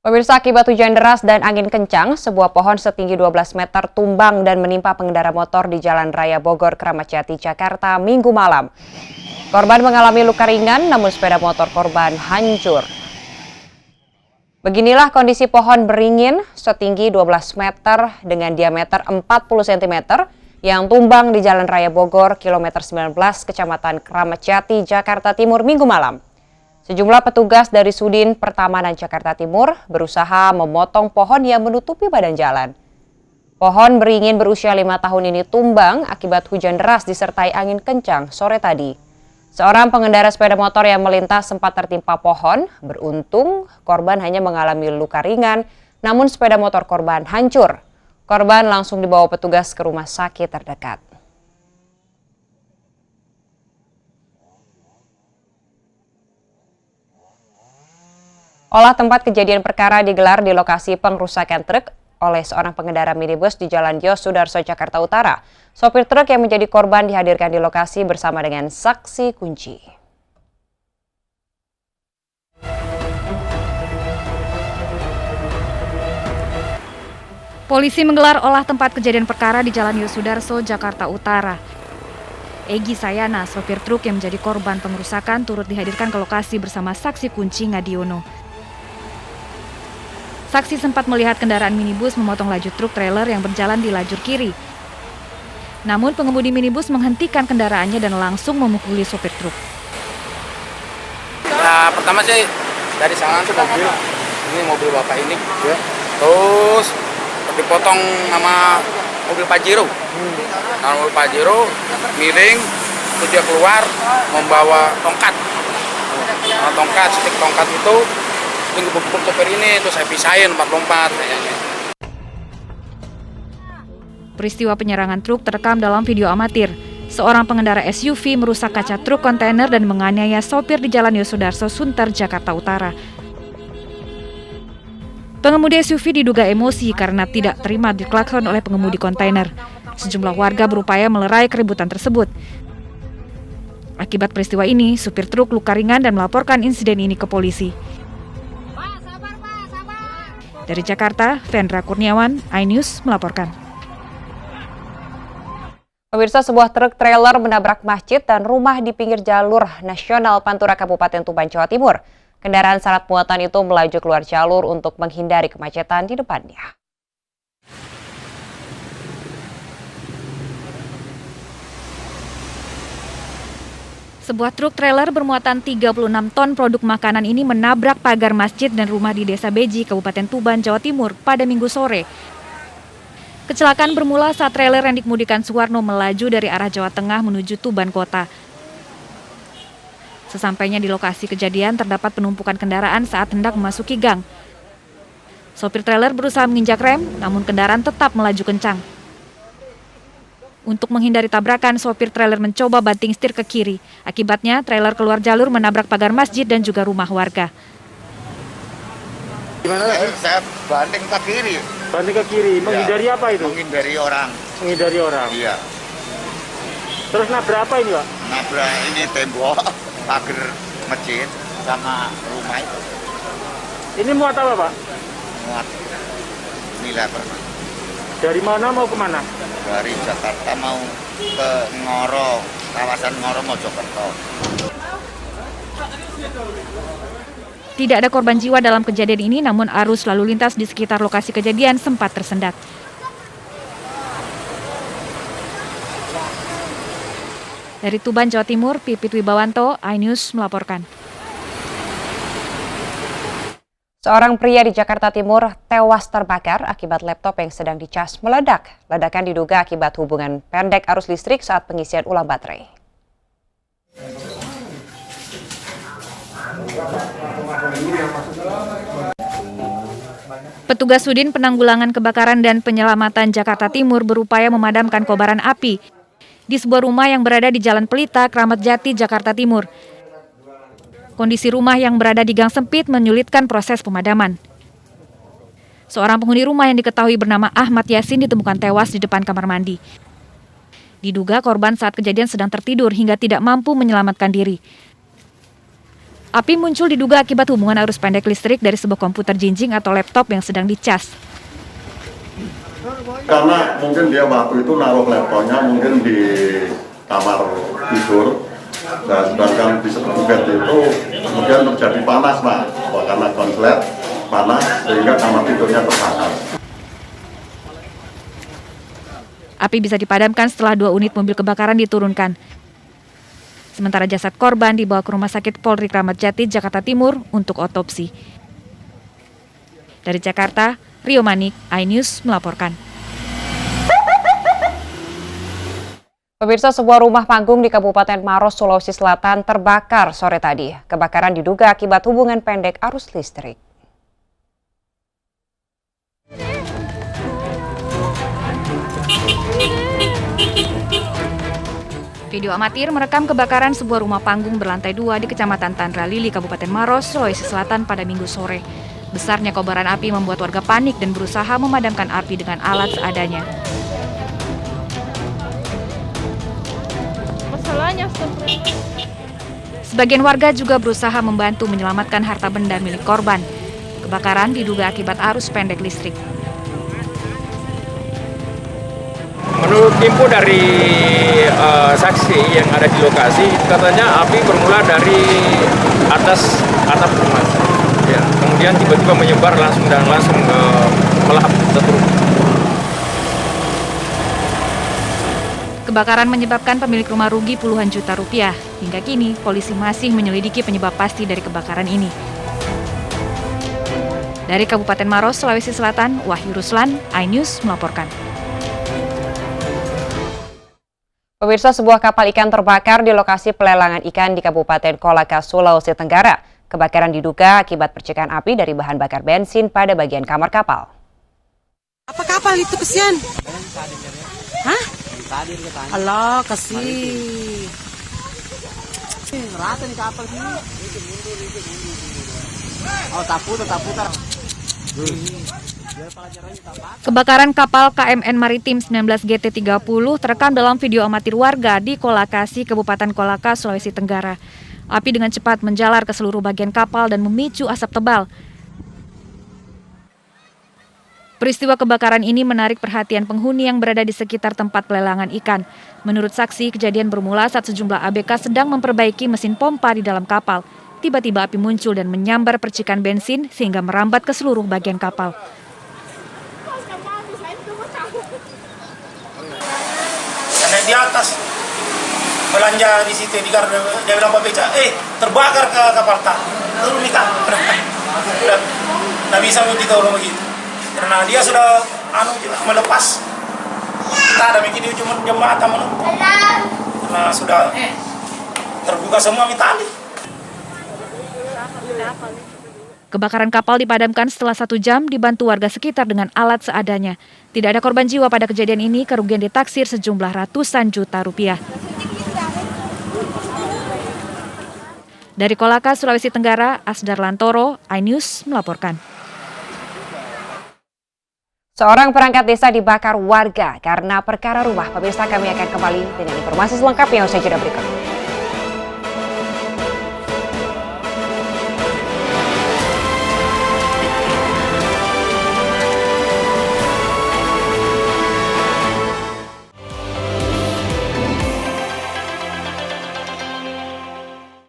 Pemirsa, akibat hujan deras dan angin kencang, sebuah pohon setinggi 12 meter tumbang dan menimpa pengendara motor di Jalan Raya Bogor, Kramat Jati, Jakarta, Minggu malam. Korban mengalami luka ringan, namun sepeda motor korban hancur. Beginilah kondisi pohon beringin setinggi 12 meter dengan diameter 40 cm yang tumbang di Jalan Raya Bogor, kilometer 19, Kecamatan Kramat Jati, Jakarta Timur, Minggu malam. Sejumlah petugas dari Sudin Pertamanan Jakarta Timur berusaha memotong pohon yang menutupi badan jalan. Pohon beringin berusia 5 tahun ini tumbang akibat hujan deras disertai angin kencang sore tadi. Seorang pengendara sepeda motor yang melintas sempat tertimpa pohon. Beruntung korban hanya mengalami luka ringan, namun sepeda motor korban hancur. Korban langsung dibawa petugas ke rumah sakit terdekat. Olah tempat kejadian perkara digelar di lokasi pengrusakan truk oleh seorang pengendara minibus di Jalan Yosudarso, Jakarta Utara. Sopir truk yang menjadi korban dihadirkan di lokasi bersama dengan saksi kunci. Polisi menggelar olah tempat kejadian perkara di Jalan Yosudarso, Jakarta Utara. Egy Sayana, sopir truk yang menjadi korban pengerusakan, turut dihadirkan ke lokasi bersama saksi kunci Ngadiono. Saksi sempat melihat kendaraan minibus memotong laju truk trailer yang berjalan di lajur kiri. Namun pengemudi minibus menghentikan kendaraannya dan langsung memukuli sopir truk. Ya, pertama sih dari sana tuh mobil bapak ini, ya. Terus dipotong sama mobil Pajero. Nah, mobil Pajero miring, terus dia keluar membawa tongkat. Nah, stick tongkat itu ngebuk-buk sopir ini, terus saya pisahin lompat-lompat. Peristiwa penyerangan truk terekam dalam video amatir. Seorang pengendara SUV merusak kaca truk kontainer dan menganiaya sopir di Jalan Yosudarso, Sunter, Jakarta Utara. Pengemudi SUV diduga emosi karena tidak terima diklakson oleh pengemudi kontainer. Sejumlah warga berupaya melerai keributan tersebut. Akibat peristiwa ini, supir truk luka ringan dan melaporkan insiden ini ke polisi. Dari Jakarta, Vendra Kurniawan, iNews melaporkan. Pemirsa, sebuah truk trailer menabrak masjid dan rumah di pinggir jalur nasional Pantura, Kabupaten Tuban, Jawa Timur. Kendaraan syarat muatan itu melaju keluar jalur untuk menghindari kemacetan di depannya. Sebuah truk trailer bermuatan 36 ton produk makanan ini menabrak pagar masjid dan rumah di Desa Beji, Kabupaten Tuban, Jawa Timur pada Minggu sore. Kecelakaan bermula saat trailer yang dikemudikan Suwarno melaju dari arah Jawa Tengah menuju Tuban Kota. Sesampainya di lokasi kejadian terdapat penumpukan kendaraan saat hendak memasuki gang. Sopir trailer berusaha menginjak rem, namun kendaraan tetap melaju kencang. Untuk menghindari tabrakan, sopir trailer mencoba banting setir ke kiri. Akibatnya, trailer keluar jalur menabrak pagar masjid dan juga rumah warga. Gimana? Saya banting ke kiri. Banting ke kiri, menghindari apa itu? Menghindari orang. Menghindari orang? Iya. Terus nabrak apa ini, Pak? Nabrak ini tembok, pagar masjid, sama rumah itu. Ini muat apa, Pak? Muat nilai berapa? Dari mana mau ke mana? Dari Jakarta mau ke Ngoro, kawasan Ngoro Mojokerto. Tidak ada korban jiwa dalam kejadian ini, namun arus lalu lintas di sekitar lokasi kejadian sempat tersendat. Dari Tuban, Jawa Timur, Pipit Wibawanto, iNews melaporkan. Seorang pria di Jakarta Timur tewas terbakar akibat laptop yang sedang dicas meledak. Ledakan diduga akibat hubungan pendek arus listrik saat pengisian ulang baterai. Petugas Sudin Penanggulangan Kebakaran dan Penyelamatan Jakarta Timur berupaya memadamkan kobaran api di sebuah rumah yang berada di Jalan Pelita, Kramat Jati, Jakarta Timur. Kondisi rumah yang berada di gang sempit menyulitkan proses pemadaman. Seorang penghuni rumah yang diketahui bernama Ahmad Yasin ditemukan tewas di depan kamar mandi. Diduga korban saat kejadian sedang tertidur hingga tidak mampu menyelamatkan diri. Api muncul diduga akibat hubungan arus pendek listrik dari sebuah komputer jinjing atau laptop yang sedang dicas. Karena mungkin dia waktu itu naruh laptopnya mungkin di kamar tidur, dan sedangkan di sebelum bed itu kemudian terjadi panas, Pak. Karena konslet panas sehingga kamar tidurnya terbakar. Api bisa dipadamkan setelah 2 unit mobil kebakaran diturunkan. Sementara jasad korban dibawa ke Rumah Sakit Polri Kramat Jati, Jakarta Timur untuk otopsi. Dari Jakarta, Rio Manik, iNews melaporkan. Pemirsa, sebuah rumah panggung di Kabupaten Maros, Sulawesi Selatan terbakar sore tadi. Kebakaran diduga akibat hubungan pendek arus listrik. Video amatir merekam kebakaran sebuah rumah panggung berlantai 2 di Kecamatan Tandra Lili, Kabupaten Maros, Sulawesi Selatan pada Minggu sore. Besarnya kobaran api membuat warga panik dan berusaha memadamkan api dengan alat seadanya. Sebagian warga juga berusaha membantu menyelamatkan harta benda milik korban. Kebakaran diduga akibat arus pendek listrik. Menurut info dari saksi yang ada di lokasi, katanya api bermula dari atas atap rumah. Ya, kemudian tiba-tiba menyebar langsung melahap satu rumah. Kebakaran menyebabkan pemilik rumah rugi puluhan juta rupiah. Hingga kini, polisi masih menyelidiki penyebab pasti dari kebakaran ini. Dari Kabupaten Maros, Sulawesi Selatan, Wahyu Ruslan, iNews melaporkan. Pemirsa, sebuah kapal ikan terbakar di lokasi pelelangan ikan di Kabupaten Kolaka, Sulawesi Tenggara. Kebakaran diduga akibat percikan api dari bahan bakar bensin pada bagian kamar kapal. Apa kapal itu, kesian? Hah? Allah, kasih. Rata nih kapal sini. Oh, tak putar. Kebakaran kapal KMN Maritim 19 GT30 terekam dalam video amatir warga di Kolakasi, Kabupaten Kolaka, Sulawesi Tenggara. Api dengan cepat menjalar ke seluruh bagian kapal dan memicu asap tebal. Peristiwa kebakaran ini menarik perhatian penghuni yang berada di sekitar tempat pelelangan ikan. Menurut saksi, kejadian bermula saat sejumlah ABK sedang memperbaiki mesin pompa di dalam kapal. Tiba-tiba api muncul dan menyambar percikan bensin sehingga merambat ke seluruh bagian kapal. Naik di atas, belanja di situ di garda, dia bilang Pak Beca, terbakar ke kapal tak, turun nih kak, nggak bisa begitu orang begitu, karena dia sudah melepas, kita ada bikin dia cuma jembatan menunggu, karena sudah terbuka semua tali. Kebakaran kapal dipadamkan setelah 1 jam dibantu warga sekitar dengan alat seadanya. Tidak ada korban jiwa pada kejadian ini, kerugian ditaksir sejumlah ratusan juta rupiah. Dari Kolaka, Sulawesi Tenggara, Asdar Lantoro, iNews melaporkan. Seorang perangkat desa dibakar warga karena perkara rumah. Pemirsa, kami akan kembali dengan informasi selengkapnya usai jeda berikut.